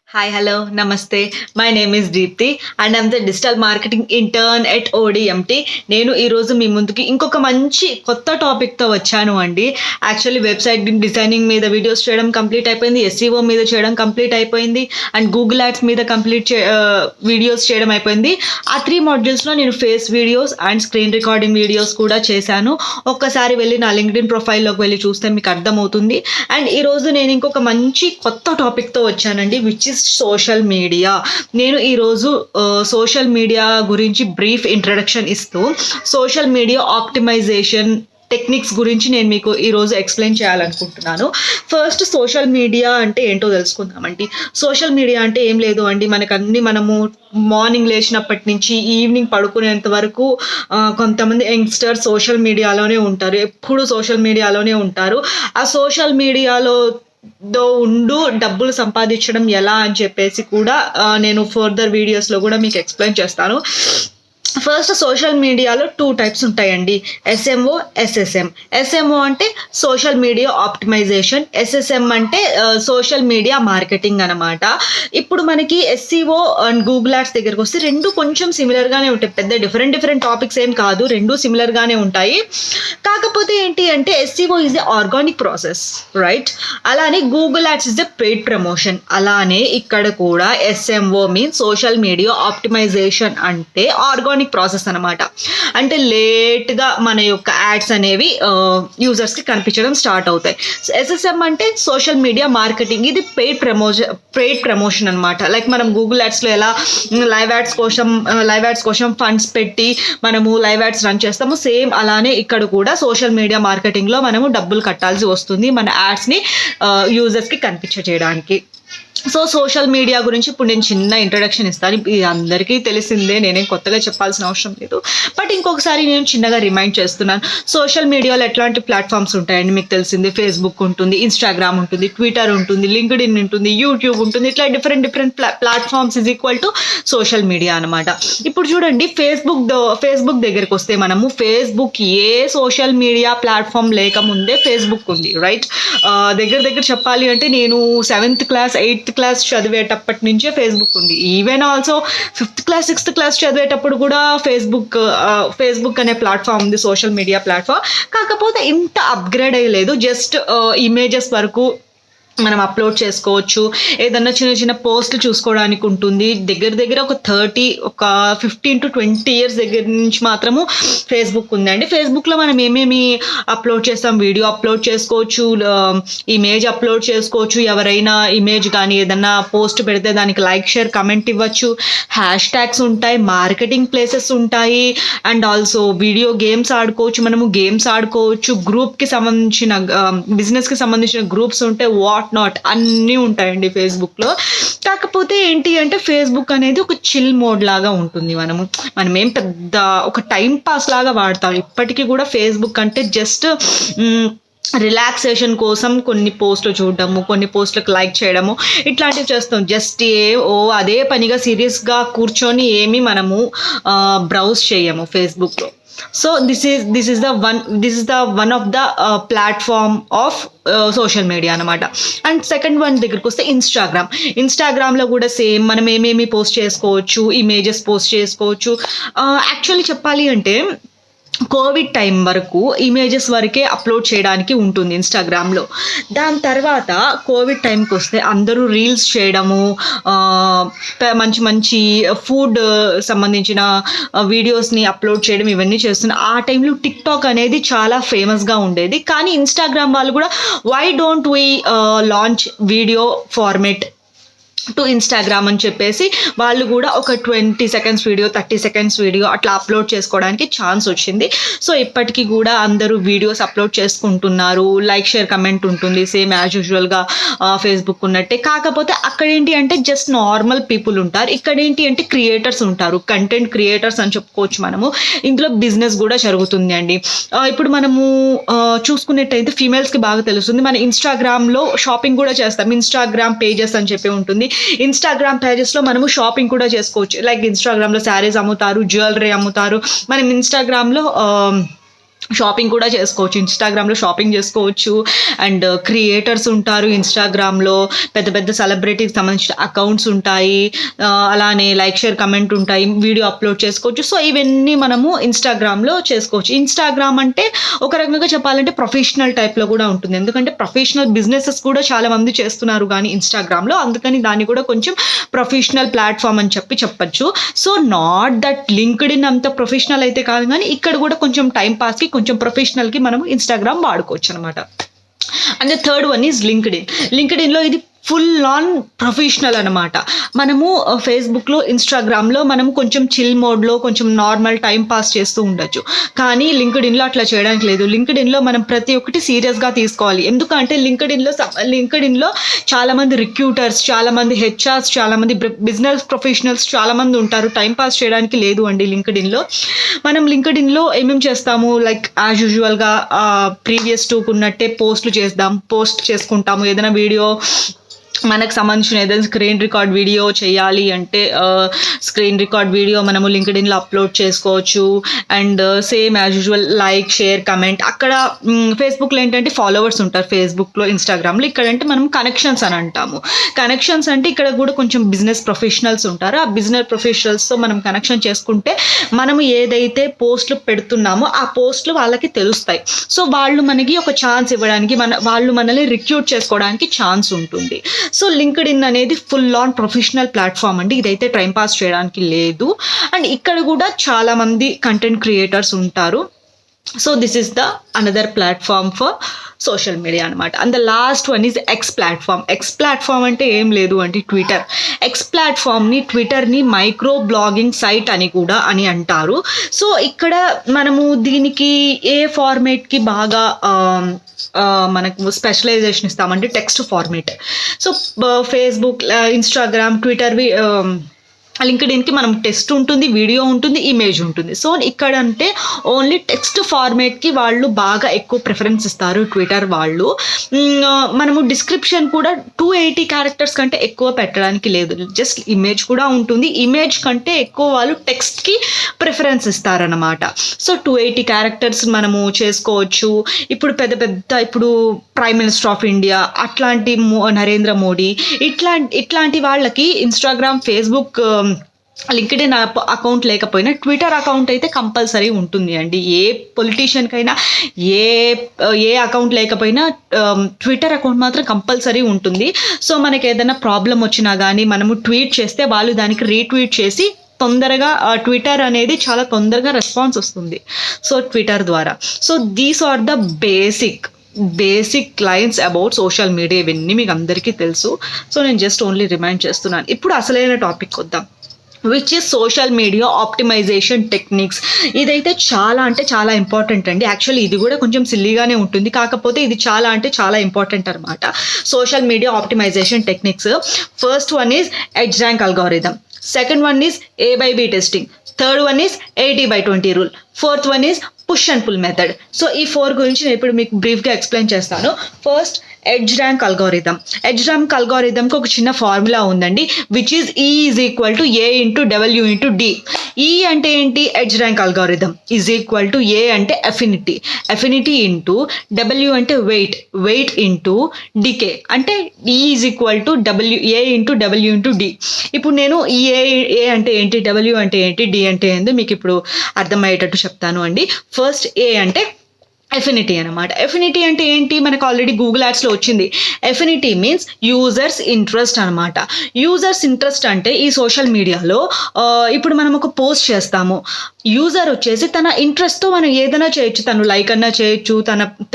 Hi, hello, namaste. My name is Deepthi and I'm the digital marketing intern at ODMT. నేను ఈరోజు మీ ముందుకి ఇంకొక మంచి కొత్త టాపిక్తో వచ్చాను అండి. యాక్చువల్లీ వెబ్సైట్ డిజైనింగ్ మీద వీడియోస్ చేయడం కంప్లీట్ అయిపోయింది, ఎస్ఈఓ మీద చేయడం కంప్లీట్ అయిపోయింది అండ్ గూగుల్ యాడ్స్ మీద వీడియోస్ చేయడం అయిపోయింది. ఆ 3 మాడ్యూల్స్లో నేను face videos and screen recording videos కూడా చేశాను. ఒక్కసారి వెళ్ళి నా లింక్డ్ఇన్ ప్రొఫైల్లోకి వెళ్ళి చూస్తే మీకు అర్థమవుతుంది. అండ్ ఈరోజు నేను ఇంకొక మంచి కొత్త టాపిక్తో వచ్చానండి, విచ్ ఇస్ సోషల్ మీడియా. నేను ఈరోజు సోషల్ మీడియా గురించి బ్రీఫ్ ఇంట్రడక్షన్ ఇస్తూ సోషల్ మీడియా ఆప్టిమైజేషన్ టెక్నిక్స్ గురించి నేను మీకు ఈరోజు ఎక్స్ప్లెయిన్ చేయాలనుకుంటున్నాను. ఫస్ట్ సోషల్ మీడియా అంటే ఏంటో తెలుసుకుందామండి. సోషల్ మీడియా అంటే ఏం లేదు అండి, మనము మార్నింగ్ లేచినప్పటి నుంచి ఈవినింగ్ పడుకునేంత వరకు కొంతమంది యంగ్స్టర్స్ సోషల్ మీడియాలోనే ఉంటారు, ఎప్పుడు సోషల్ మీడియాలోనే ఉంటారు. ఆ సోషల్ మీడియాలో డబ్బులు సంపాదించడం ఎలా అని చెప్పేసి కూడా నేను ఫర్దర్ వీడియోస్లో కూడా మీకు ఎక్స్ప్లెయిన్ చేస్తాను. ఫస్ట్ సోషల్ మీడియాలో 2 టైప్స్ ఉంటాయండి, ఎస్ఎంఓ, ఎస్ఎస్ఎం. ఎస్ఎంఓ అంటే సోషల్ మీడియా ఆప్టిమైజేషన్, ఎస్ఎస్ఎం అంటే సోషల్ మీడియా మార్కెటింగ్ అనమాట. ఇప్పుడు మనకి ఎస్సీఓ అండ్ గూగుల్ యాడ్స్ దగ్గరకు వస్తే రెండు కొంచెం సిమిలర్గానే ఉంటాయి, పెద్ద డిఫరెంట్ టాపిక్స్ ఏం కాదు, రెండు సిమిలర్గానే ఉంటాయి. కాకపోతే ఏంటి అంటే SEO is a organic process, right? అలానే Google ads is a paid promotion. అలానే ఇక్కడ కూడా SMO means social media optimization అంటే ఆర్గానిక్ ప్రాసెస్ అనమాట. అంటే లేట్గా మన యొక్క యాడ్స్ అనేవి యూజర్స్కి కనిపించడం స్టార్ట్ అవుతాయి. ఎస్ఎస్ఎం అంటే సోషల్ మీడియా మార్కెటింగ్, ఇది పెయిడ్ ప్రమోషన్ అనమాట. లైక్ మనం గూగుల్ యాడ్స్లో ఎలా లైవ్ యాడ్స్ కోసం ఫండ్స్ పెట్టి మనము లైవ్ యాడ్స్ రన్ చేస్తాము, సేమ్ అలానే ఇక్కడ కూడా సోషల్ మీడియా మార్కెటింగ్లో మనము డబ్బులు కట్టాల్సి వస్తుంది మన యాడ్స్ని యూజర్స్కి కనిపించజేయడానికి. సో సోషల్ మీడియా గురించి ఇప్పుడు నేను చిన్న ఇంట్రడక్షన్ ఇస్తాను. ఇది అందరికీ తెలిసిందే, నేనేం కొత్తగా చెప్పాల్సిన అవసరం లేదు. బట్ ఇంకొకసారి నేను చిన్నగా రిమైండ్ చేస్తున్నాను. సోషల్ మీడియాలో ఎట్లాంటి ప్లాట్ఫామ్స్ ఉంటాయండి మీకు తెలిసింది. ఫేస్బుక్ ఉంటుంది, ఇన్స్టాగ్రామ్ ఉంటుంది, ట్విట్టర్ ఉంటుంది, లింక్డ్ఇన్ ఉంటుంది, యూట్యూబ్ ఉంటుంది. ఇట్లా different platforms is equal to social media అనమాట. ఇప్పుడు చూడండి, ఫేస్బుక్ దగ్గరికి వస్తే మనము ఫేస్బుక్ ఏ సోషల్ మీడియా ప్లాట్ఫామ్ లేకముందే ఫేస్బుక్ ఉంది, రైట్? దగ్గర చెప్పాలి అంటే నేను 7th క్లాస్ 8th క్లాస్ చదివేటప్పటి నుంచే ఫేస్బుక్ ఉంది. Even also 5th class 6th class చదివేటప్పుడు కూడా ఫేస్బుక్ అనే ప్లాట్ఫామ్ ఉంది, సోషల్ మీడియా ప్లాట్ఫామ్. కాకపోతే ఇంత అప్గ్రేడ్ అయ్యలేదు, జస్ట్ ఇమేజెస్ వరకు మనం అప్లోడ్ చేసుకోవచ్చు, ఏదన్నా చిన్న పోస్టులు చూసుకోవడానికి ఉంటుంది. దగ్గర ఒక 15 to 20 ఇయర్స్ దగ్గర నుంచి మాత్రము ఫేస్బుక్ ఉందండి. ఫేస్బుక్లో మనం ఏమేమి అప్లోడ్ చేస్తాం, వీడియో అప్లోడ్ చేసుకోవచ్చు, ఇమేజ్ అప్లోడ్ చేసుకోవచ్చు, ఎవరైనా ఇమేజ్ కానీ ఏదన్నా పోస్ట్ పెడితే దానికి లైక్, షేర్, కమెంట్ ఇవ్వచ్చు, హ్యాష్ ట్యాగ్స్ ఉంటాయి, మార్కెటింగ్ ప్లేసెస్ ఉంటాయి, అండ్ ఆల్సో వీడియో గేమ్స్ ఆడుకోవచ్చు, మనము గేమ్స్ ఆడుకోవచ్చు, గ్రూప్కి సంబంధించిన బిజినెస్కి సంబంధించిన గ్రూప్స్ ఉంటాయి, నాట్ అన్నీ ఉంటాయండి ఫేస్బుక్లో. కాకపోతే ఏంటి అంటే ఫేస్బుక్ అనేది ఒక చిల్ మోడ్ లాగా ఉంటుంది. మనం ఏం పెద్ద ఒక టైం పాస్ లాగా వాడతాం. ఇప్పటికీ కూడా ఫేస్బుక్ అంటే జస్ట్ రిలాక్సేషన్ కోసం కొన్ని పోస్టులు చూడడము, కొన్ని పోస్టులకు లైక్ చేయడము, ఇట్లాంటివి చేస్తాం. జస్ట్ అదే పనిగా సీరియస్గా కూర్చొని ఏమి మనము బ్రౌజ్ చేయము ఫేస్బుక్లో. So this is the one of the platform of social media అనమాట. అండ్ సెకండ్ వన్ దగ్గరికి వస్తే ఇన్స్టాగ్రామ్లో కూడా సేమ్ మనం ఏమేమి పోస్ట్ చేసుకోవచ్చు, ఇమేజెస్ పోస్ట్ చేసుకోవచ్చు. యాక్చువల్లీ చెప్పాలి అంటే కోవిడ్ టైం వరకు ఇమేజెస్ వరకే అప్లోడ్ చేయడానికి ఉంటుంది ఇన్స్టాగ్రామ్లో. దాని తర్వాత కోవిడ్ టైంకి వస్తే అందరూ రీల్స్ చేయడము, మంచి ఫుడ్ సంబంధించిన వీడియోస్ని అప్లోడ్ చేయడం, ఇవన్నీ చేస్తున్నారు. ఆ టైంలో టిక్టాక్ అనేది చాలా ఫేమస్గా ఉండేది. కానీ ఇన్స్టాగ్రామ్ వాళ్ళు కూడా why don't we launch video format to Instagram అని చెప్పేసి వాళ్ళు కూడా ఒక 20 seconds వీడియో, 30 seconds వీడియో అట్లా అప్లోడ్ చేసుకోవడానికి ఛాన్స్ వచ్చింది. సో ఇప్పటికీ కూడా అందరూ వీడియోస్ అప్లోడ్ చేసుకుంటున్నారు, లైక్, షేర్, కమెంట్ ఉంటుంది, సేమ్ యాజ్ యూజువల్గా ఫేస్బుక్ ఉన్నట్టే. కాకపోతే అక్కడ ఏంటి అంటే జస్ట్ నార్మల్ పీపుల్ ఉంటారు, ఇక్కడ ఏంటి అంటే క్రియేటర్స్ ఉంటారు, కంటెంట్ క్రియేటర్స్ అని చెప్పుకోవచ్చు మనము. ఇందులో బిజినెస్ కూడా జరుగుతుంది అండి. ఇప్పుడు మనము చూసుకున్నట్టయితే ఫీమేల్స్కి బాగా తెలుస్తుంది, మన ఇన్స్టాగ్రామ్లో షాపింగ్ కూడా చేస్తాం, ఇన్స్టాగ్రామ్ పేజెస్ అని చెప్పి ఉంటుంది. ఇన్స్టాగ్రామ్ పేజెస్లో మనము షాపింగ్ కూడా చేసుకోవచ్చు. లైక్ ఇన్స్టాగ్రామ్లో శారీస్ అమ్ముతారు, జ్యువెలరీ అమ్ముతారు. మనం ఇన్స్టాగ్రామ్లో షాపింగ్ కూడా చేసుకోవచ్చు, ఇన్స్టాగ్రామ్లో షాపింగ్ చేసుకోవచ్చు. అండ్ క్రియేటర్స్ ఉంటారు ఇన్స్టాగ్రామ్లో, పెద్ద పెద్ద సెలబ్రిటీకి సంబంధించిన అకౌంట్స్ ఉంటాయి, అలానే లైక్ షేర్ కమెంట్ ఉంటాయి, వీడియో అప్లోడ్ చేసుకోవచ్చు. సో ఇవన్నీ మనము ఇన్స్టాగ్రామ్లో చేసుకోవచ్చు. ఇన్స్టాగ్రామ్ అంటే ఒక రకంగా చెప్పాలంటే ప్రొఫెషనల్ టైప్లో కూడా ఉంటుంది, ఎందుకంటే ప్రొఫెషనల్ బిజినెసెస్ కూడా చాలా మంది చేస్తున్నారు కానీ ఇన్స్టాగ్రామ్లో, అందుకని దాన్ని కూడా కొంచెం ప్రొఫెషనల్ ప్లాట్ఫామ్ అని చెప్పచ్చు. సో నాట్ దట్ లింక్డ్ఇన్ అంత ప్రొఫెషనల్ అయితే కాదు, కానీ ఇక్కడ కూడా కొంచెం టైం పాస్కి కొంచెం ప్రొఫెషనల్కి మనం ఇన్స్టాగ్రామ్ వాడుకోవచ్చు అనమాట. And the third one is లింక్డ్ఇన్లో ఇది ఫుల్ ఆన్ ప్రొఫెషనల్ అనమాట. మనము ఫేస్బుక్లో ఇన్స్టాగ్రామ్లో మనం కొంచెం చిల్ మోడ్లో కొంచెం నార్మల్ టైం పాస్ చేస్తూ ఉండొచ్చు, కానీ లింక్డ్ఇన్లో అట్లా చేయడానికి లేదు. లింక్డ్ఇన్లో మనం ప్రతి ఒక్కటి సీరియస్గా తీసుకోవాలి, ఎందుకంటే లింక్డ్ఇన్లో చాలామంది రిక్రూటర్స్, చాలామంది హెచ్ఆర్స్, చాలామంది బిజినెస్ ప్రొఫెషనల్స్ చాలామంది ఉంటారు. టైం పాస్ చేయడానికి లేదు అండి లింక్డ్ఇన్లో. మనం లింక్డ్ఇన్లో ఏమేమి చేస్తాము, లైక్ యాజ్ యూజువల్గా ప్రీవియస్ టూకు ఉన్నట్టే పోస్ట్ చేసుకుంటాము. ఏదైనా వీడియో మనకు సంబంధించిన ఏదైనా స్క్రీన్ రికార్డ్ వీడియో చేయాలి అంటే స్క్రీన్ రికార్డ్ వీడియో మనము లింక్డ్ఇన్లో అప్లోడ్ చేసుకోవచ్చు. And same as usual like share comment. అక్కడ ఫేస్బుక్లో ఏంటంటే ఫాలోవర్స్ ఉంటారు, ఫేస్బుక్లో ఇన్స్టాగ్రామ్లో. ఇక్కడ అంటే మనం కనెక్షన్స్ అని అంటాము. కనెక్షన్స్ అంటే ఇక్కడ కూడా కొంచెం బిజినెస్ ప్రొఫెషనల్స్ ఉంటారు. ఆ బిజినెస్ ప్రొఫెషనల్స్తో మనం కనెక్షన్ చేసుకుంటే మనము ఏదైతే పోస్టులు పెడుతున్నామో ఆ పోస్టులు వాళ్ళకి తెలుస్తాయి. సో వాళ్ళు మనకి ఒక ఛాన్స్ ఇవ్వడానికి, వాళ్ళు మనల్ని రిక్రూట్ చేసుకోవడానికి ఛాన్స్ ఉంటుంది. సో లింక్డ్ఇన్ అనేది ఫుల్ ఆన్ ప్రొఫెషనల్ ప్లాట్ఫామ్ అండి, ఇదైతే టైం పాస్ చేయడానికి లేదు. అండ్ ఇక్కడ కూడా చాలా మంది కంటెంట్ క్రియేటర్స్ ఉంటారు. So this is the another platform for social media అనమాట. And the last one is X platform అంటే ఏం లేదు అంటే ట్విట్టర్. ట్విట్టర్ని మైక్రో బ్లాగింగ్ సైట్ అని కూడా అంటారు. సో ఇక్కడ మనము దీనికి ఏ ఫార్మేట్కి బాగా మనకు స్పెషలైజేషన్ ఇస్తామంటే text format. So Facebook, Instagram, ట్విట్టర్వి, లింక్డ్ఇన్కి మనం టెక్స్ట్ ఉంటుంది, వీడియో ఉంటుంది, ఇమేజ్ ఉంటుంది. సో ఇక్కడ అంటే ఓన్లీ టెక్స్ట్ ఫార్మేట్కి వాళ్ళు బాగా ఎక్కువ ప్రిఫరెన్స్ ఇస్తారు ట్విట్టర్ వాళ్ళు. మనము డిస్క్రిప్షన్ కూడా 280 క్యారెక్టర్స్ కంటే ఎక్కువ పెట్టడానికి లేదు, జస్ట్ ఇమేజ్ కూడా ఉంటుంది. ఇమేజ్ కంటే ఎక్కువ వాళ్ళు టెక్స్ట్కి ప్రిఫరెన్స్ ఇస్తారనమాట. సో 280 క్యారెక్టర్స్ మనము చేసుకోవచ్చు. ఇప్పుడు ఇప్పుడు ప్రైమ్ మినిస్టర్ ఆఫ్ ఇండియా అట్లాంటి నరేంద్ర మోడీ ఇట్లాంటి వాళ్ళకి ఇన్స్టాగ్రామ్, ఫేస్బుక్, లింక్డ్ఇన్ అకౌంట్ లేకపోయినా ట్విట్టర్ అకౌంట్ అయితే కంపల్సరీ ఉంటుంది అండి. ఏ పొలిటీషియన్కైనా ఏ అకౌంట్ లేకపోయినా ట్విట్టర్ అకౌంట్ మాత్రం కంపల్సరీ ఉంటుంది. సో మనకి ఏదైనా ప్రాబ్లం వచ్చినా కానీ మనము ట్వీట్ చేస్తే వాళ్ళు దానికి రీట్వీట్ చేసి తొందరగా ట్విట్టర్ అనేది చాలా తొందరగా రెస్పాన్స్ వస్తుంది. సో ట్విట్టర్ ద్వారా. So these are the basic lines about social media. ఇవన్నీ మీకు అందరికీ తెలుసు. సో నేను జస్ట్ ఓన్లీ రిమైండ్ చేస్తున్నాను. ఇప్పుడు అసలైన టాపిక్ వద్దాం, which is social media optimisation techniques. ఇదైతే చాలా అంటే చాలా ఇంపార్టెంట్ అండి. యాక్చువల్లీ ఇది కూడా కొంచెం సిల్లీగానే ఉంటుంది, కాకపోతే ఇది చాలా అంటే చాలా ఇంపార్టెంట్ అనమాట. Social media optimisation techniques. First one is edge rank algorithm, second one is A/B testing, third one is 80/20 rule, fourth one is push and pull method. So ఈ 4 గురించి నేను ఇప్పుడు మీకు బ్రీఫ్గా ఎక్స్ప్లెయిన్ చేస్తాను. ఫస్ట్ ఎడ్జ్ ర్యాంక్ అల్గారిథంకి ఒక చిన్న formula ఉందండి, which is E = A × W × D. E అంటే ఏంటి? ఎడ్జ్ ర్యాంక్ అల్గారిథం = A అంటే ఎఫినిటీ ఇంటూ W అంటే వెయిట్ ఇంటూ డికే అంటే E = A × W × D. ఇప్పుడు నేను ఈ ఏ అంటే ఏంటి, W అంటే ఏంటి, D అంటే ఏంటి మీకు ఇప్పుడు అర్థమయ్యేటట్టు చెప్తాను అండి. ఫస్ట్ ఏ అంటే ఎఫినిటీ అనమాట. ఎఫినిటీ అంటే ఏంటి, మనకు ఆల్రెడీ గూగుల్ యాడ్స్లో వచ్చింది. ఎఫినిటీ మీన్స్ యూజర్స్ ఇంట్రెస్ట్ అనమాట. యూజర్స్ ఇంట్రెస్ట్ అంటే ఈ సోషల్ మీడియాలో ఇప్పుడు మనం ఒక పోస్ట్ చేస్తాము, యూజర్ వచ్చేసి తన ఇంట్రెస్ట్తో మనం ఏదైనా చేయొచ్చు. తను లైక్ అన్నా చేయొచ్చు,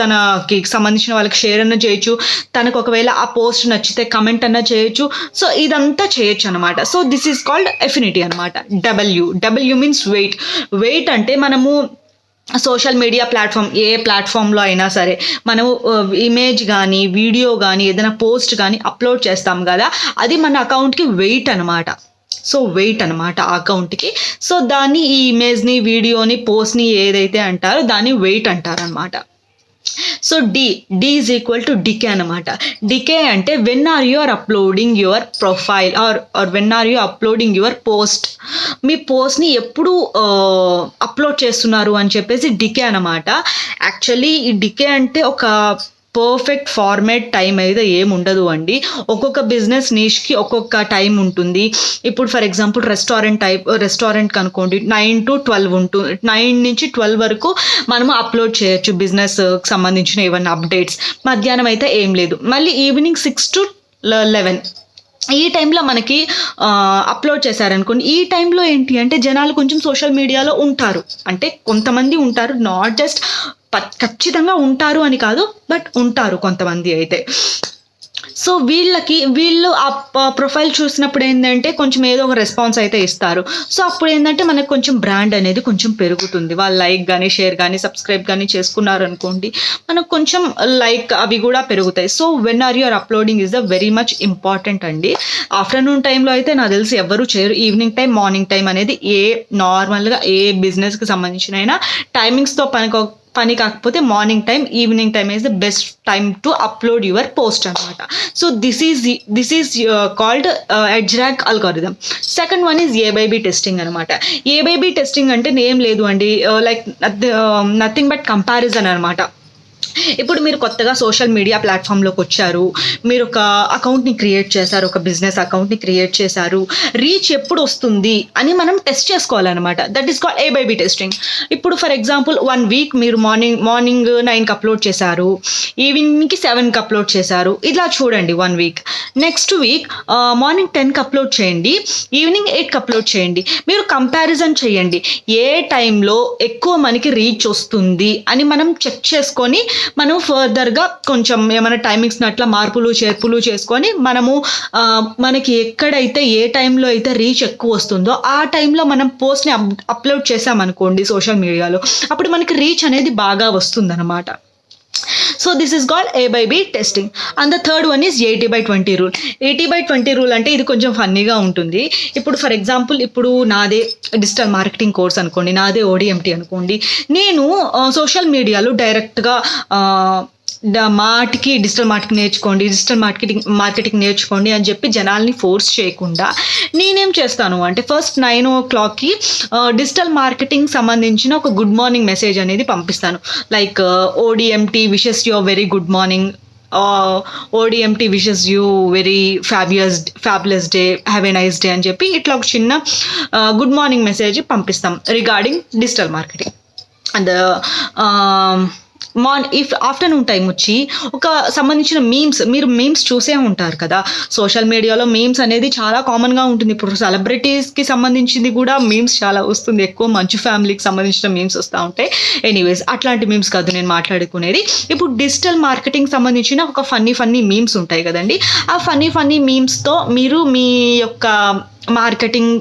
తనకి సంబంధించిన వాళ్ళకి షేర్ అన్నా చేయొచ్చు, తనకు ఒకవేళ ఆ పోస్ట్ నచ్చితే కమెంట్ అన్నా చేయొచ్చు. సో ఇదంతా చేయొచ్చు అనమాట. So this is called affinity అనమాట. డబ్ల్యూ మీన్స్ వెయిట్ అంటే మనము సోషల్ మీడియా ప్లాట్ఫామ్, ఏ ప్లాట్ఫామ్లో అయినా సరే మనము ఇమేజ్ కానీ వీడియో కానీ ఏదైనా పోస్ట్ కానీ అప్లోడ్ చేస్తాం కదా, అది మన అకౌంట్కి వెయిట్ అనమాట. సో వెయిట్ అనమాట ఆ అకౌంట్కి. సో దాన్ని ఈ ఇమేజ్ని, వీడియోని, పోస్ట్ని ఏదైతే అంటారో దాన్ని వెయిట్ అంటారనమాట. So D is equal to DK అనమాట. డికే అంటే when are you are uploading your profile or when are you uploading your post. మీ పోస్ట్ని ఎప్పుడు అప్లోడ్ చేస్తున్నారు అని చెప్పేసి డికే అనమాట. యాక్చువల్లీ ఈ డికే అంటే ఒక పర్ఫెక్ట్ ఫార్మేట్ టైం అయితే ఏముండదు అండి. ఒక్కొక్క బిజినెస్ నీష్కి ఒక్కొక్క టైం ఉంటుంది. ఇప్పుడు ఫర్ ఎగ్జాంపుల్ రెస్టారెంట్ కనుకోండి 9 to 12 ఉంటుంది. 9 నుంచి 12 వరకు మనము అప్లోడ్ చేయొచ్చు బిజినెస్ సంబంధించిన ఏమన్నా అప్డేట్స్. మధ్యాహ్నం అయితే ఏం లేదు. మళ్ళీ ఈవినింగ్ 6 to 11 ఈ టైంలో మనకి అప్లోడ్ చేశారనుకోండి. ఈ టైంలో ఏంటి అంటే జనాలు కొంచెం సోషల్ మీడియాలో ఉంటారు. అంటే కొంతమంది ఉంటారు, నాట్ జస్ట్ ఖచ్చితంగా ఉంటారు అని కాదు, బట్ ఉంటారు కొంతమంది అయితే. సో వీళ్ళు ఆ ప్రొఫైల్ చూసినప్పుడు ఏంటంటే కొంచెం ఏదో ఒక రెస్పాన్స్ అయితే ఇస్తారు. సో అప్పుడు ఏంటంటే మనకు కొంచెం బ్రాండ్ అనేది కొంచెం పెరుగుతుంది. వాళ్ళు లైక్ కానీ షేర్ కానీ సబ్స్క్రైబ్ కానీ చేసుకున్నారు అనుకోండి, మనకు కొంచెం లైక్ అవి కూడా పెరుగుతాయి. So when are you're uploading is the very much important అండి. ఆఫ్టర్నూన్ టైంలో అయితే నాకు తెలిసి ఎవరు చేయరు. ఈవినింగ్ టైం, మార్నింగ్ టైం అనేది నార్మల్గా ఏ బిజినెస్కి సంబంధించిన అయినా టైమింగ్స్తో పని కాకపోతే morning time, evening time is the best time to upload your post అనమాట. So this is called EdgeRank algorithm. Second one is A/B testing అనమాట. A/B టెస్టింగ్ అంటే ఏం లేదు అండి, లైక్ నథింగ్ బట్ కంపారిజన్ అనమాట. ఇప్పుడు మీరు కొత్తగా సోషల్ మీడియా ప్లాట్ఫామ్లోకి వచ్చారు, మీరు ఒక అకౌంట్ని క్రియేట్ చేశారు, ఒక బిజినెస్ అకౌంట్ని క్రియేట్ చేశారు. రీచ్ ఎప్పుడు వస్తుంది అని మనం టెస్ట్ చేసుకోవాలన్నమాట. That is called A/B testing. ఇప్పుడు ఫర్ ఎగ్జాంపుల్ 1 week మీరు మార్నింగ్ 9కి అప్లోడ్ చేశారు, ఈవినింగ్కి 7కి అప్లోడ్ చేశారు. ఇలా చూడండి 1 week. నెక్స్ట్ వీక్ మార్నింగ్ 10కి అప్లోడ్ చేయండి, ఈవినింగ్ 8కి అప్లోడ్ చేయండి. మీరు కంపారిజన్ చేయండి, ఏ టైంలో ఎక్కువ మనకి రీచ్ వస్తుంది అని మనం చెక్ చేసుకొని మనం ఫర్దర్గా కొంచెం ఏమైనా టైమింగ్స్ని అట్లా మార్పులు చేర్పులు చేసుకొని మనకి ఎక్కడైతే ఏ టైంలో అయితే రీచ్ ఎక్కువ వస్తుందో ఆ టైంలో మనం పోస్ట్ని అప్లోడ్ చేసామనుకోండి సోషల్ మీడియాలో, అప్పుడు మనకి రీచ్ అనేది బాగా వస్తుందన్నమాట. So this is called A/B testing. And the third one is 80/20 rule. 80/20 rule అంటే ఇది కొంచెం ఫన్నీగా ఉంటుంది. ఇప్పుడు ఫర్ ఎగ్జాంపుల్ ఇప్పుడు నాదే డిజిటల్ మార్కెటింగ్ కోర్స్ అనుకోండి, నాదే ODMT అనుకోండి. నేను సోషల్ మీడియాలో డైరెక్ట్గా మాటికి డిజిటల్ మార్కెటింగ్ నేర్చుకోండి అని చెప్పి జనాల్ని ఫోర్స్ చేయకుండా నేనేం చేస్తాను అంటే ఫస్ట్ 9 o'clockకి డిజిటల్ మార్కెటింగ్ సంబంధించిన ఒక గుడ్ మార్నింగ్ మెసేజ్ అనేది పంపిస్తాను. Like ODMT wishes you very good morning, ODMT wishes you very fabulous day, have a nice day అని చెప్పి ఇట్లా ఒక చిన్న గుడ్ మార్నింగ్ మెసేజ్ పంపిస్తాం regarding digital marketing. And afternoon time వచ్చి ఒక సంబంధించిన మీరు మీమ్స్ చూసే ఉంటారు కదా. సోషల్ మీడియాలో మీమ్స్ అనేది చాలా కామన్గా ఉంటుంది. ఇప్పుడు సెలబ్రిటీస్కి సంబంధించింది కూడా మీమ్స్ చాలా వస్తుంది, ఎక్కువ మంచు ఫ్యామిలీకి సంబంధించిన మీమ్స్ వస్తూ ఉంటాయి. ఎనీవేస్ అట్లాంటి మీమ్స్ కాదు నేను మాట్లాడుకునేది. ఇప్పుడు డిజిటల్ మార్కెటింగ్ సంబంధించిన ఒక ఫన్నీ మీమ్స్ ఉంటాయి కదండి. ఆ ఫన్నీ మీమ్స్తో మీరు మీ యొక్క మార్కెటింగ్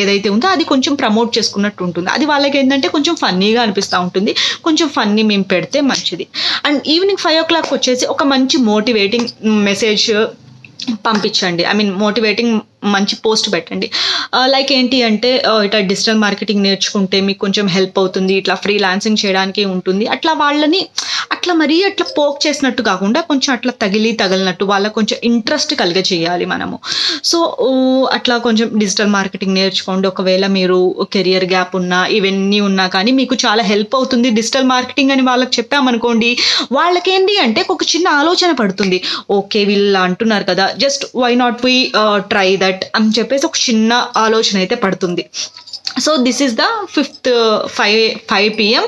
ఏదైతే ఉందో అది కొంచెం ప్రమోట్ చేసుకున్నట్టు ఉంటుంది. అది వాళ్ళకి ఏంటంటే కొంచెం ఫన్నీగా అనిపిస్తూ ఉంటుంది. కొంచెం ఫన్నీ మేము పెడితే మంచిది. అండ్ ఈవినింగ్ 5 o'clock వచ్చేసి ఒక మంచి మోటివేటింగ్ మెసేజ్ పంపించండి. మోటివేటింగ్ మంచి పోస్ట్ పెట్టండి. లైక్ ఏంటి అంటే ఇట్లా డిజిటల్ మార్కెటింగ్ నేర్చుకుంటే మీకు కొంచెం హెల్ప్ అవుతుంది, ఇట్లా ఫ్రీలాన్సింగ్ చేయడానికి ఉంటుంది. అట్లా వాళ్ళని మరీ అట్లా పోక్ చేసినట్టు కాకుండా కొంచెం అట్లా తగిలినట్టు వాళ్ళకి కొంచెం ఇంట్రెస్ట్ కలిగ చేయాలి మనము. సో అట్లా కొంచెం డిజిటల్ మార్కెటింగ్ నేర్చుకోండి. ఒకవేళ మీరు కెరియర్ గ్యాప్ ఉన్నా ఇవన్నీ ఉన్నా కానీ మీకు చాలా హెల్ప్ అవుతుంది డిజిటల్ మార్కెటింగ్ అని వాళ్ళకి చెప్పామనుకోండి, వాళ్ళకేంటి అంటే ఒక చిన్న ఆలోచన పడుతుంది. ఓకే వీళ్ళు అంటున్నారు కదా, just why not we try that అని చెప్పేసి ఒక చిన్న ఆలోచన అయితే పడుతుంది. So this is the 5 PM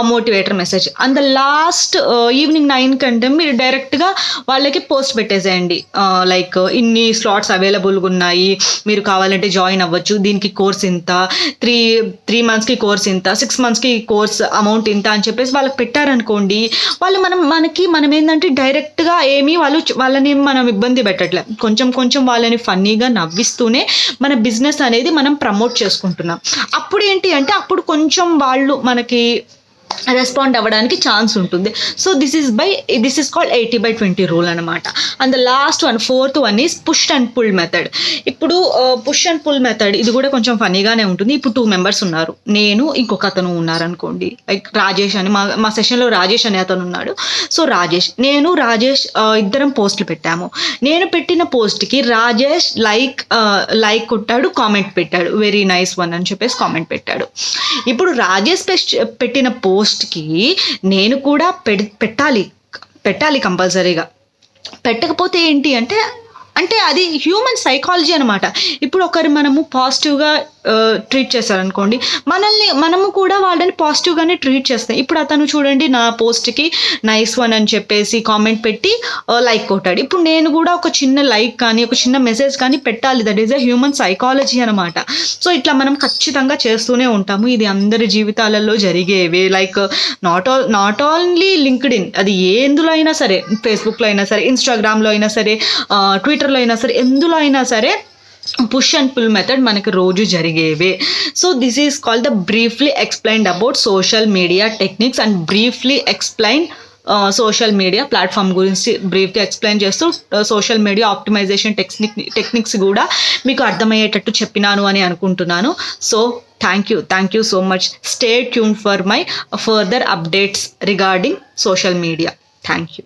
motivator message. And the last evening 9 కంటే మీరు డైరెక్ట్గా వాళ్ళకి పోస్ట్ పెట్టేసేయండి. లైక్ ఇన్ని స్లాట్స్ అవైలబుల్గా ఉన్నాయి, మీరు కావాలంటే జాయిన్ అవ్వచ్చు, దీనికి కోర్స్ ఇంత, 3 monthsకి కోర్స్ ఇంత, 6 monthsకి కోర్స్ అమౌంట్ ఇంత అని చెప్పేసి వాళ్ళకి పెట్టారనుకోండి. వాళ్ళు మనం ఏంటంటే డైరెక్ట్గా వాళ్ళని మనం ఇబ్బంది పెట్టట్లే, కొంచెం వాళ్ళని ఫన్నీగా నవ్విస్తూనే మన బిజినెస్ అనేది మనం ప్రమోట్ చేసుకుంటున్నాం. అప్పుడు ఏంటి అంటే అప్పుడు కొంచెం వాళ్ళు మనకి రెస్పాండ్ అవ్వడానికి ఛాన్స్ ఉంటుంది. So this is called 80/20 rule అనమాట. And the last one, fourth one is push and pull method. ఇప్పుడు పుష్ అండ్ పుల్ మెథడ్ ఇది కూడా కొంచెం ఫనీగానే ఉంటుంది. ఇప్పుడు 2 మెంబర్స్ ఉన్నారు, నేను ఇంకొక అతను ఉన్నారనుకోండి, లైక్ రాజేష్ అని, మా సెషన్లో రాజేష్ అనే అతను ఉన్నాడు. సో రాజేష్ ఇద్దరం పోస్టులు పెట్టాము. నేను పెట్టిన పోస్ట్కి రాజేష్ లైక్ కొట్టాడు, కామెంట్ పెట్టాడు, వెరీ నైస్ వన్ అని చెప్పేసి కామెంట్ పెట్టాడు. ఇప్పుడు రాజేష్ పెట్టిన పోస్ట్కి నేను కూడా పెట్టాలి కంపల్సరీగా. పెట్టకపోతే ఏంటి అంటే అది హ్యూమన్ సైకాలజీ అనమాట. ఇప్పుడు ఒకరు మనము పాజిటివ్గా ట్రీట్ చేశారనుకోండి, మనము కూడా వాళ్ళని పాజిటివ్గానే ట్రీట్ చేస్తాం. ఇప్పుడు అతను చూడండి, నా పోస్ట్కి నైస్ వన్ అని చెప్పేసి కామెంట్ పెట్టి లైక్ కొట్టాడు. ఇప్పుడు నేను కూడా ఒక చిన్న లైక్ కానీ ఒక చిన్న మెసేజ్ కానీ పెట్టాలి. That is a human psychology అనమాట. సో ఇట్లా మనం ఖచ్చితంగా చేస్తూనే ఉంటాము. ఇది అందరి జీవితాలలో జరిగేవి. Like not only linked in, అది ఎందులో అయినా సరే, ఫేస్బుక్లో అయినా సరే, ఇన్స్టాగ్రామ్లో అయినా సరే, ట్విట్టర్లో అయినా సరే, ఎందులో అయినా సరే పుష్ అండ్ పుల్ మెథడ్ మనకి రోజు జరిగేవే. So this is called the briefly explained about social media techniques and briefly explain social media platform గురించి బ్రీఫ్గా ఎక్స్ప్లెయిన్ చేస్తూ సోషల్ మీడియా ఆప్టిమైజేషన్ టెక్నిక్స్ కూడా మీకు అర్థమయ్యేటట్టు చెప్పినాను అని అనుకుంటున్నాను. So thank you so much. Stay tune for my further updates regarding social media. Thank you.